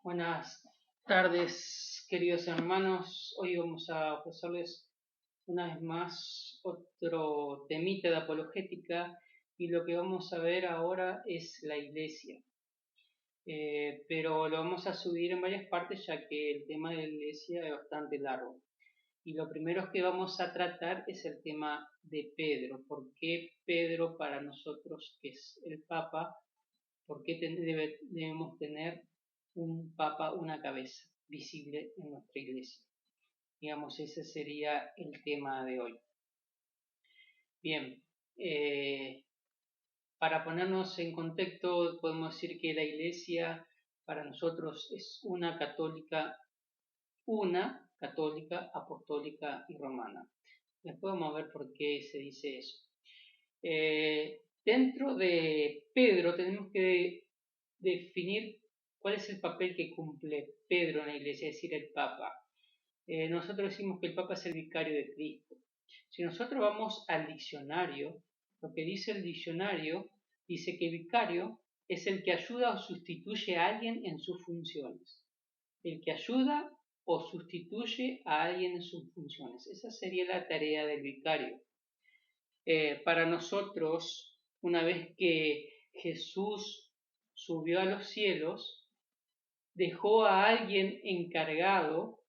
Buenas tardes, queridos hermanos. Hoy vamos a ofrecerles una vez más otro temita de apologética y lo que vamos a ver ahora es la iglesia. Pero lo vamos a subir en varias partes ya que el tema de la iglesia es bastante largo. Y lo primero que vamos a tratar es el tema de Pedro. ¿Por qué Pedro para nosotros, que es el Papa, por qué debemos tener un papa, una cabeza visible en nuestra iglesia? Digamos, ese sería el tema de hoy. Bien, para ponernos en contexto, podemos decir que la iglesia para nosotros es una católica, apostólica y romana. Después vamos a ver por qué se dice eso. Dentro de Pedro tenemos que definir cuál es el papel que cumple Pedro en la iglesia, es decir, el Papa. Nosotros decimos que el Papa es el vicario de Cristo. Si nosotros vamos al diccionario, lo que dice el diccionario dice que vicario es el que ayuda o sustituye a alguien en sus funciones. El que ayuda o sustituye a alguien en sus funciones. Esa sería la tarea del vicario. Para nosotros, una vez que Jesús subió a los cielos, dejó a alguien encargado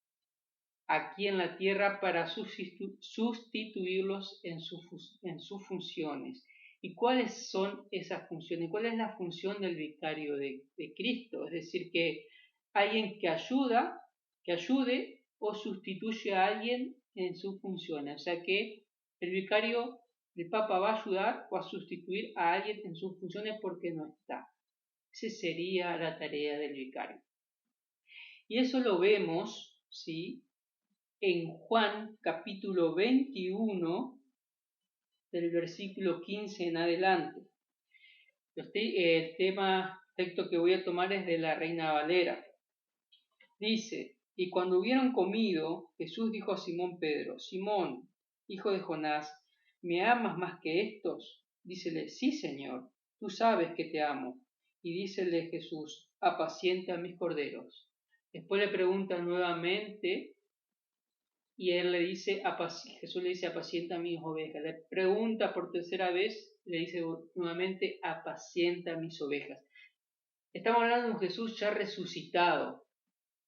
aquí en la tierra para sustituirlos en sus funciones. ¿Y cuáles son esas funciones? ¿Cuál es la función del vicario de Cristo? Es decir, que alguien que ayude o sustituye a alguien en sus funciones. O sea que el vicario, el Papa, va a ayudar o a sustituir a alguien en sus funciones porque no está. Esa sería la tarea del vicario. Y eso lo vemos, ¿sí?, en Juan capítulo 21, del versículo 15 en adelante. El texto que voy a tomar es de la Reina Valera. Dice: y cuando hubieron comido, Jesús dijo a Simón Pedro: Simón, hijo de Jonás, ¿me amas más que estos? Dícele: sí, Señor, tú sabes que te amo. Y dícele Jesús: apacienta mis corderos. Después le pregunta nuevamente y él le dice, Jesús le dice: apacienta mis ovejas. Le pregunta por tercera vez, le dice nuevamente: apacienta mis ovejas. Estamos hablando de un Jesús ya resucitado.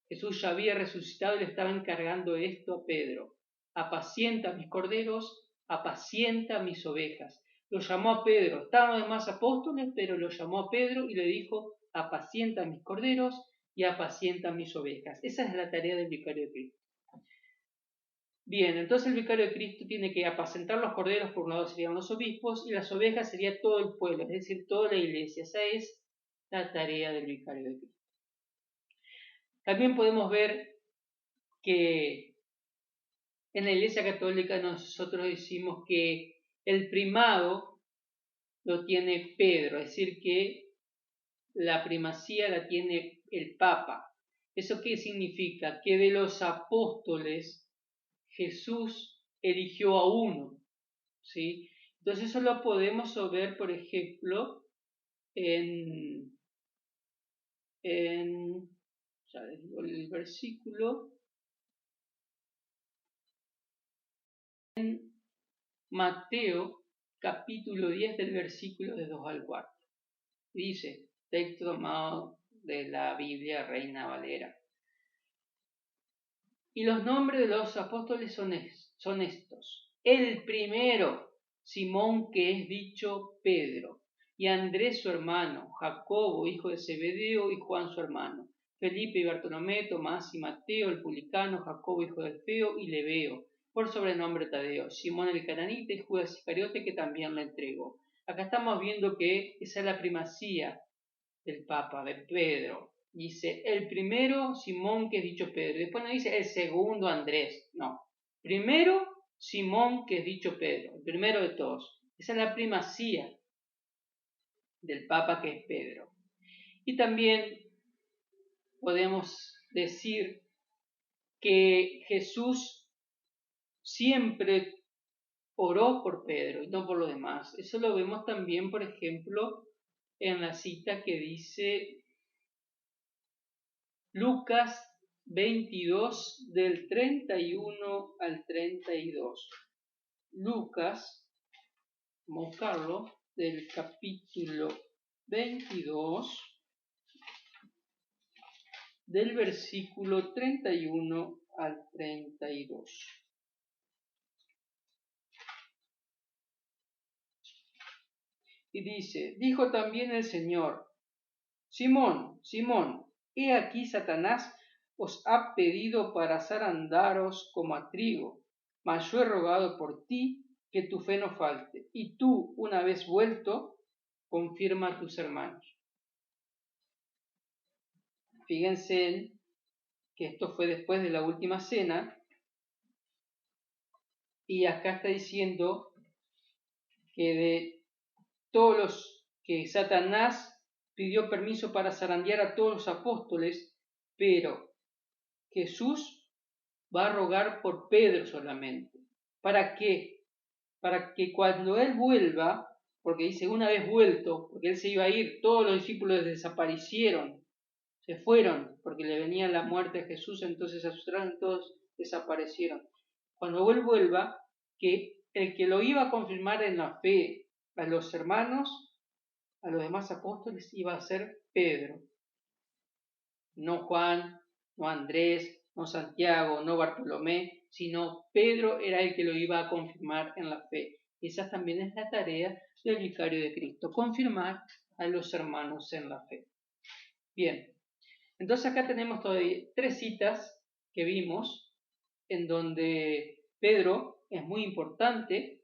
Jesús ya había resucitado y le estaba encargando esto a Pedro: apacienta mis corderos, apacienta mis ovejas. Lo llamó a Pedro. Estaban los demás apóstoles, pero lo llamó a Pedro y le dijo: apacienta mis corderos y apacienta mis ovejas. Esa es la tarea del vicario de Cristo. Bien, entonces el vicario de Cristo tiene que apacentar los corderos. Por un lado serían los obispos, y las ovejas sería todo el pueblo, es decir, toda la iglesia. Esa es la tarea del vicario de Cristo. También podemos ver que en la iglesia católica nosotros decimos que el primado lo tiene Pedro, es decir, que la primacía la tiene el Papa. ¿Eso qué significa? Que de los apóstoles Jesús eligió a uno, ¿sí? Entonces eso lo podemos ver, por ejemplo, ya les digo el versículo, en Mateo capítulo 10 del versículo de 2 al 4. Dice, texto tomado de la Biblia Reina Valera: y los nombres de los apóstoles son estos: el primero, Simón, que es dicho Pedro, y Andrés su hermano, Jacobo hijo de Zebedeo y Juan su hermano, Felipe y Bartolomé, Tomás y Mateo el publicano, Jacobo hijo de Alfeo y Lebeo, por sobrenombre Tadeo, Simón el cananita y Judas Iscariote, que también le entregó. Acá estamos viendo que esa es la primacía del Papa, de Pedro. Dice, el primero Simón, que es dicho Pedro. Después no dice el segundo Andrés. No. Primero Simón, que es dicho Pedro. El primero de todos. Esa es la primacía del Papa, que es Pedro. Y también podemos decir que Jesús siempre oró por Pedro y no por los demás. Eso lo vemos también, por ejemplo, en la cita que dice Lucas 22 del 31 al 32. Lucas, vamos a buscarlo, del capítulo 22, del versículo 31 al 32. Y dice, dijo también el Señor, Simón, Simón, he aquí Satanás os ha pedido para zarandaros como a trigo, mas yo he rogado por ti que tu fe no falte, y tú, una vez vuelto, confirma a tus hermanos. Fíjense que esto fue después de la última cena, y acá está diciendo que de todos los que Satanás pidió permiso para zarandear a todos los apóstoles, pero Jesús va a rogar por Pedro solamente. ¿Para qué? Para que cuando él vuelva, porque dice una vez vuelto, porque él se iba a ir, todos los discípulos desaparecieron, se fueron, porque le venía la muerte a Jesús, entonces asustaron, todos desaparecieron. Cuando él vuelva, que el que lo iba a confirmar en la fe a los hermanos, a los demás apóstoles, iba a ser Pedro. No Juan, no Andrés, no Santiago, no Bartolomé, sino Pedro era el que lo iba a confirmar en la fe. Esa también es la tarea del vicario de Cristo, confirmar a los hermanos en la fe. Bien, entonces acá tenemos todavía 3 citas que vimos en donde Pedro es muy importante,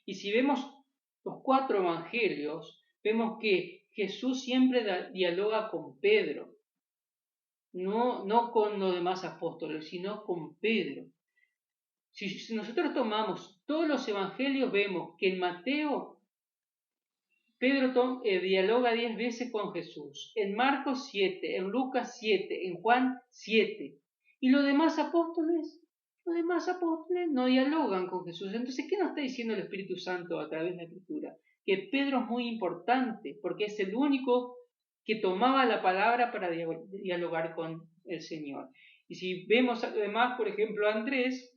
y si vemos los 4 evangelios, vemos que Jesús siempre dialoga con Pedro. No con los demás apóstoles, sino con Pedro. Si nosotros tomamos todos los evangelios, vemos que en Mateo, Pedro dialoga 10 veces con Jesús, en Marcos 7, en Lucas 7, en Juan 7. Y los demás apóstoles no dialogan con Jesús. Entonces, ¿qué nos está diciendo el Espíritu Santo a través de la Escritura? Que Pedro es muy importante, porque es el único que tomaba la palabra para dialogar con el Señor. Y si vemos además, por ejemplo, a Andrés,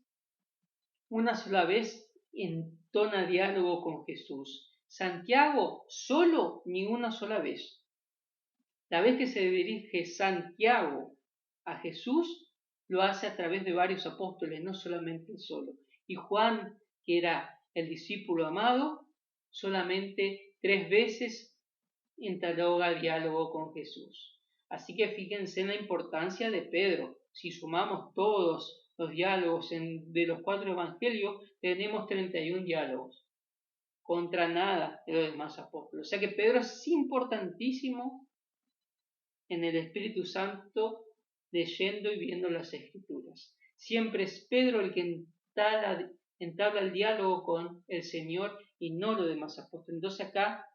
una sola vez entona diálogo con Jesús. Santiago, solo, ni una sola vez. La vez que se dirige Santiago a Jesús, lo hace a través de varios apóstoles, no solamente el solo. Y Juan, que era el discípulo amado, solamente 3 veces entabló diálogo con Jesús. Así que fíjense en la importancia de Pedro. Si sumamos todos los diálogos de los 4 evangelios, tenemos 31 diálogos, contra nada de los demás apóstoles. O sea que Pedro es importantísimo en el Espíritu Santo, leyendo y viendo las Escrituras. Siempre es Pedro el que entabla el diálogo con el Señor y no los demás apóstoles. Entonces acá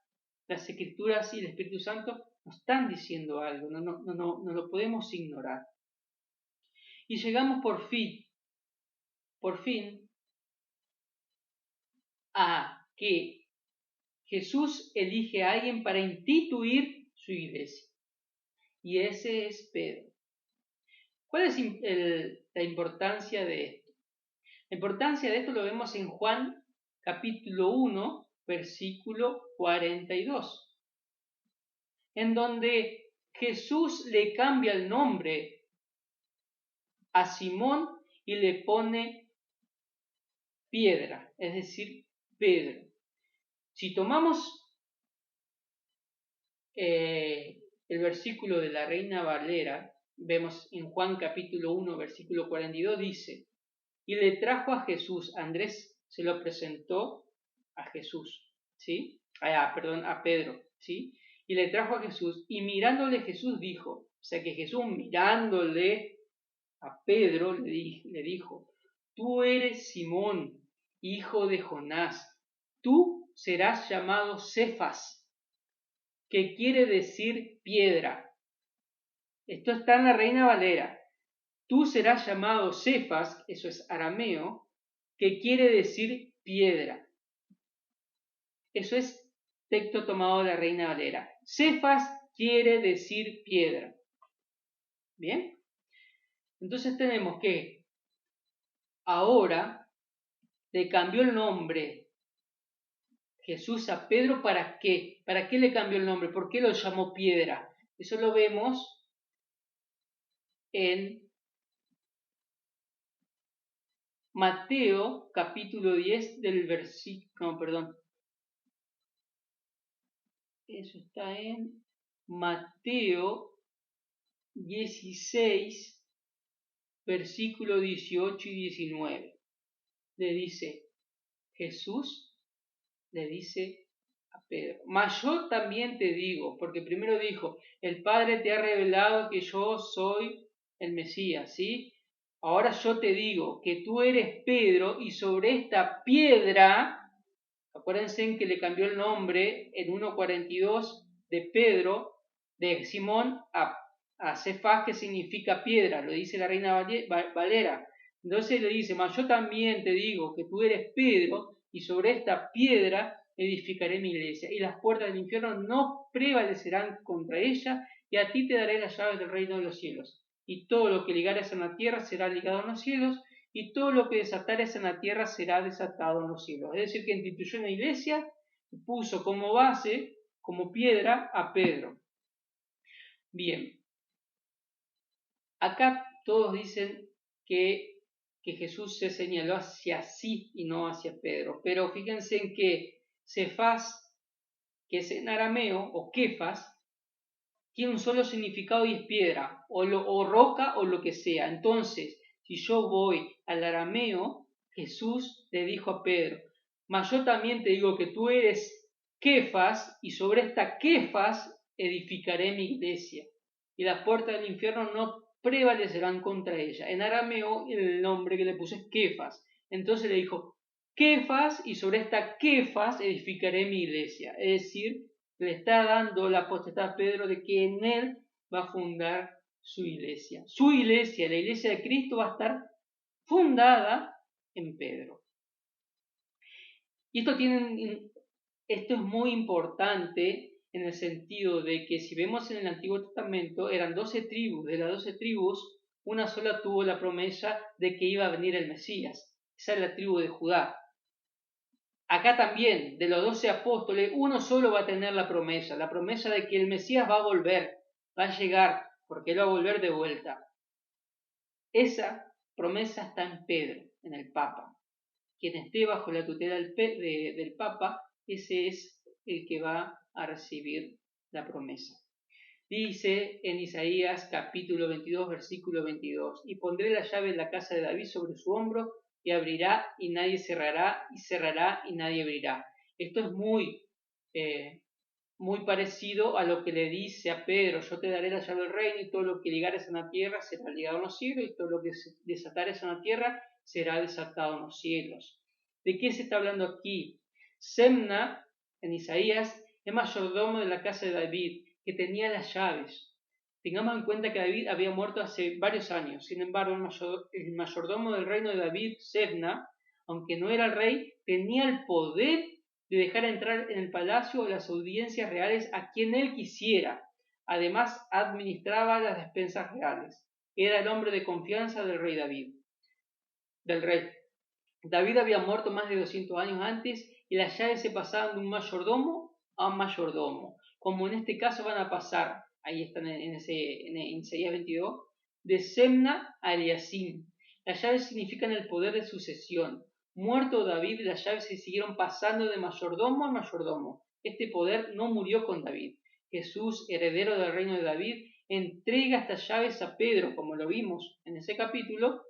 las Escrituras y el Espíritu Santo nos están diciendo algo, no lo podemos ignorar. Y llegamos por fin, a que Jesús elige a alguien para instituir su iglesia. Y ese es Pedro. ¿Cuál es la importancia de esto? La importancia de esto lo vemos en Juan capítulo 1, versículo 42, en donde Jesús le cambia el nombre a Simón y le pone piedra, es decir, Pedro. Si tomamos el versículo de la Reina Valera, vemos en Juan capítulo 1, versículo 42, dice, y le trajo a Jesús, Andrés se lo presentó a Jesús, ¿sí? A Pedro, ¿sí? Y le trajo a Jesús, y mirándole Jesús dijo, o sea que Jesús mirándole a Pedro le dijo, tú eres Simón, hijo de Jonás, tú serás llamado Cefas, que quiere decir piedra. Esto está en la Reina Valera. Tú serás llamado Cefas, eso es arameo, que quiere decir piedra. Eso es texto tomado de la Reina Valera. Cefas quiere decir piedra. ¿Bien? Entonces tenemos que ahora le cambió el nombre Jesús a Pedro, ¿para qué? ¿Para qué le cambió el nombre? ¿Por qué lo llamó piedra? Eso lo vemos en Mateo capítulo 10 del versículo, no, perdón, eso está en Mateo 16, versículo 18 y 19. Le dice, Jesús le dice a Pedro, mas yo también te digo, porque primero dijo, el Padre te ha revelado que yo soy el Mesías, ¿sí? Ahora yo te digo que tú eres Pedro y sobre esta piedra, acuérdense en que le cambió el nombre en 1:42 de Pedro, de Simón a Cefás, que significa piedra, lo dice la Reina Valera. Entonces le dice, mas yo también te digo que tú eres Pedro y sobre esta piedra edificaré mi iglesia y las puertas del infierno no prevalecerán contra ella y a ti te daré las llaves del reino de los cielos. Y todo lo que ligares en la tierra será ligado en los cielos y todo lo que desatares en la tierra será desatado en los cielos. Es decir, que instituyó una iglesia y puso como base, como piedra, a Pedro. Bien, acá todos dicen que Jesús se señaló hacia sí y no hacia Pedro, pero fíjense en que Cefás, que es en arameo, o Kefas, tiene un solo significado y es piedra, o roca o lo que sea. Entonces, si yo voy al arameo, Jesús le dijo a Pedro, mas yo también te digo que tú eres Kefas, y sobre esta Kefas edificaré mi iglesia, y las puertas del infierno no prevalecerán contra ella. En arameo el nombre que le puse es Kefas. Entonces le dijo, Kefas, y sobre esta Kefas edificaré mi iglesia. Es decir, le está dando la potestad a Pedro de que en él va a fundar su iglesia. Su iglesia, la iglesia de Cristo, va a estar fundada en Pedro. Y esto es muy importante en el sentido de que si vemos en el Antiguo Testamento, eran 12 tribus. De las 12 tribus, una sola tuvo la promesa de que iba a venir el Mesías. Esa es la tribu de Judá. Acá también, de los 12 apóstoles, uno solo va a tener la promesa de que el Mesías va a volver, va a llegar, porque él va a volver de vuelta. Esa promesa está en Pedro, en el Papa. Quien esté bajo la tutela del Papa, ese es el que va a recibir la promesa. Dice en Isaías capítulo 22, versículo 22, y pondré la llave en la casa de David sobre su hombro, y abrirá y nadie cerrará, y cerrará y nadie abrirá. Esto es muy parecido a lo que le dice a Pedro, yo te daré la llave del reino, y todo lo que ligares en la tierra será ligado en los cielos, y todo lo que desatares en la tierra será desatado en los cielos. ¿De qué se está hablando aquí? Semna, en Isaías, es mayordomo de la casa de David, que tenía las llaves. Tengamos en cuenta que David había muerto hace varios años. Sin embargo, el mayordomo del reino de David, Sebna, aunque no era el rey, tenía el poder de dejar entrar en el palacio o las audiencias reales a quien él quisiera. Además, administraba las despensas reales. Era el hombre de confianza del rey David. Del rey. David había muerto más de 200 años antes y las llaves se pasaban de un mayordomo a un mayordomo, como en este caso van a pasar, ahí están en Isaías 22, de Semna a Eliasim. Las llaves significan el poder de sucesión. Muerto David, las llaves se siguieron pasando de mayordomo a mayordomo. Este poder no murió con David. Jesús, heredero del reino de David, entrega estas llaves a Pedro, como lo vimos en ese capítulo.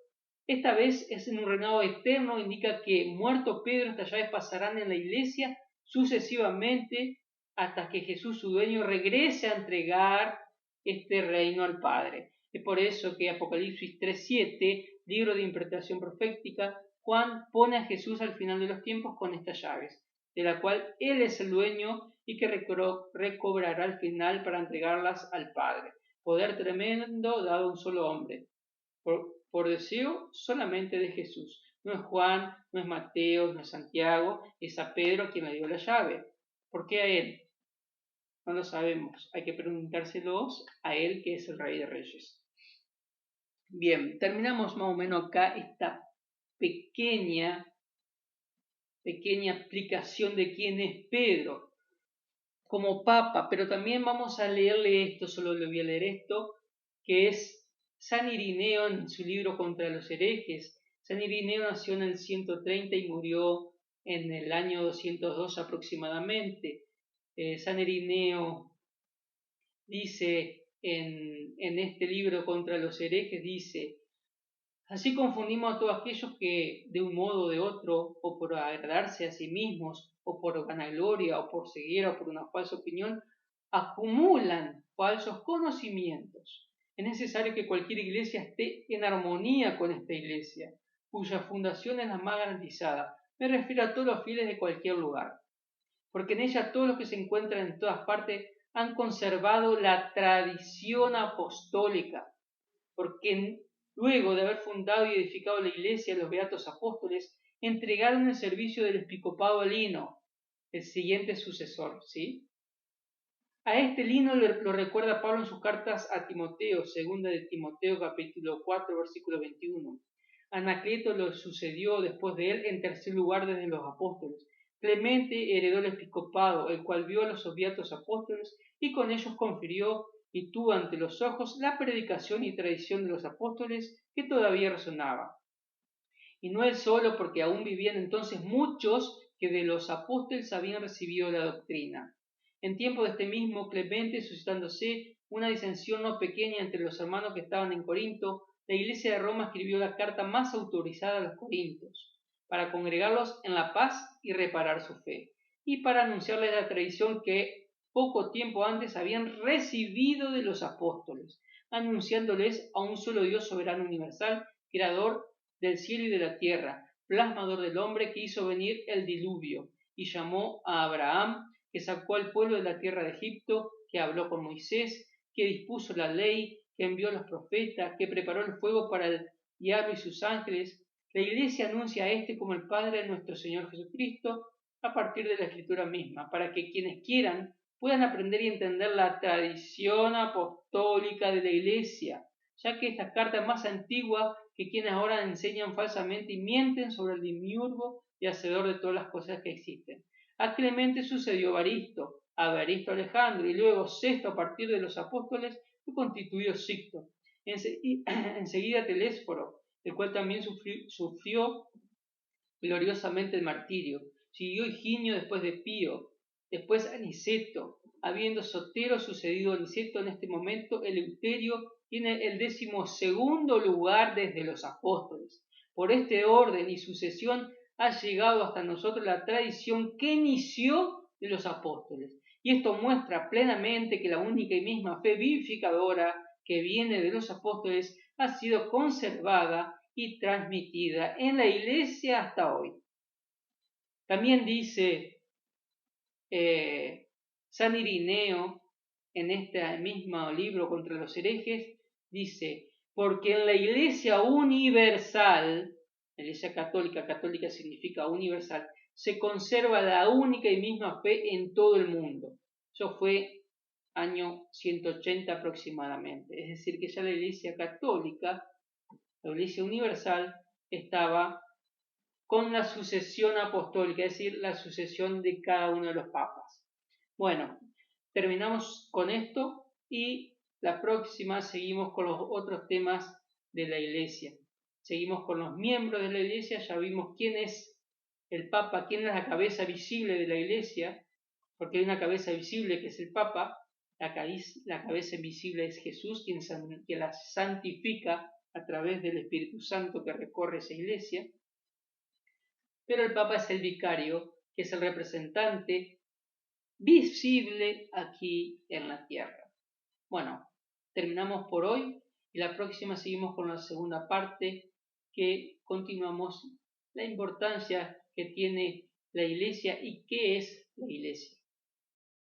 Esta vez es en un reinado eterno, indica que muerto Pedro, estas llaves pasarán en la iglesia sucesivamente hasta que Jesús, su dueño, regrese a entregar este reino al Padre. Es por eso que Apocalipsis 3:7, libro de interpretación profética, Juan pone a Jesús al final de los tiempos con estas llaves, de la cual Él es el dueño y que recobrará al final para entregarlas al Padre. Poder tremendo dado a un solo hombre. Por deseo solamente de Jesús. No es Juan, no es Mateo, no es Santiago, es a Pedro quien le dio la llave. ¿Por qué a él? No lo sabemos. Hay que preguntárselos a él, que es el Rey de Reyes. Bien, terminamos más o menos acá esta pequeña explicación de quién es Pedro como papa, pero también vamos a leerle esto, solo le voy a leer esto, que es San Irineo en su libro Contra los herejes. San Irineo nació en el 130 y murió en el año 202 aproximadamente. San Irineo dice en este libro Contra los herejes, dice: así confundimos a todos aquellos que, de un modo o de otro, o por agradarse a sí mismos, o por vanagloria, o por ceguera, o por una falsa opinión, acumulan falsos conocimientos. Es necesario que cualquier iglesia esté en armonía con esta iglesia, cuya fundación es la más garantizada. Me refiero a todos los fieles de cualquier lugar, porque en ella todos los que se encuentran en todas partes han conservado la tradición apostólica, porque luego de haber fundado y edificado la iglesia, los beatos apóstoles entregaron el servicio del episcopado a Lino, el siguiente sucesor, ¿sí? A este Lino lo recuerda Pablo en sus cartas a Timoteo, segunda de Timoteo capítulo 4, versículo 21. Anacleto lo sucedió después de él en tercer lugar desde los apóstoles. Clemente heredó el episcopado, el cual vio a los beatos apóstoles y con ellos confirió y tuvo ante los ojos la predicación y tradición de los apóstoles que todavía resonaba. Y no él solo, porque aún vivían entonces muchos que de los apóstoles habían recibido la doctrina. En tiempo de este mismo Clemente, suscitándose una disensión no pequeña entre los hermanos que estaban en Corinto, la iglesia de Roma escribió la carta más autorizada a los corintios, para congregarlos en la paz y reparar su fe, y para anunciarles la tradición que poco tiempo antes habían recibido de los apóstoles, anunciándoles a un solo Dios soberano universal, creador del cielo y de la tierra, plasmador del hombre, que hizo venir el diluvio, y llamó a Abraham, que sacó al pueblo de la tierra de Egipto, que habló con Moisés, que dispuso la ley, que envió a los profetas, que preparó el fuego para el diablo y sus ángeles. La iglesia anuncia a este como el Padre de nuestro Señor Jesucristo a partir de la Escritura misma, para que quienes quieran puedan aprender y entender la tradición apostólica de la iglesia, ya que esta carta es más antigua que quienes ahora enseñan falsamente y mienten sobre el demiurgo y hacedor de todas las cosas que existen. A Clemente sucedió Evaristo, a Evaristo Alejandro, y luego Sexto a partir de los apóstoles fue constituido Sixto. Enseguida Telésforo, el cual también sufrió gloriosamente el martirio. Siguió Higinio después de Pío, después Aniceto. Habiendo Sotero sucedido a Aniceto en este momento, Eleuterio tiene el 12º lugar desde los apóstoles. Por este orden y sucesión ha llegado hasta nosotros la tradición que inició de los apóstoles. Y esto muestra plenamente que la única y misma fe vivificadora que viene de los apóstoles ha sido conservada y transmitida en la iglesia hasta hoy. También dice San Irineo en este mismo libro Contra los herejes, dice: porque en la iglesia universal, la iglesia católica, católica significa universal, se conserva la única y misma fe en todo el mundo. Eso fue año 180 aproximadamente, es decir, que ya la iglesia católica, la iglesia universal, estaba con la sucesión apostólica, es decir, la sucesión de cada uno de los papas. Bueno, terminamos con esto y la próxima seguimos con los otros temas de la iglesia. Seguimos con los miembros de la iglesia, ya vimos quién es el papa, quién es la cabeza visible de la iglesia, porque hay una cabeza visible que es el papa, la cabeza invisible es Jesús, quien la santifica a través del Espíritu Santo que recorre esa iglesia. Pero el Papa es el vicario, que es el representante visible aquí en la tierra. Bueno, terminamos por hoy y la próxima seguimos con la segunda parte, que continuamos la importancia que tiene la iglesia y qué es la iglesia.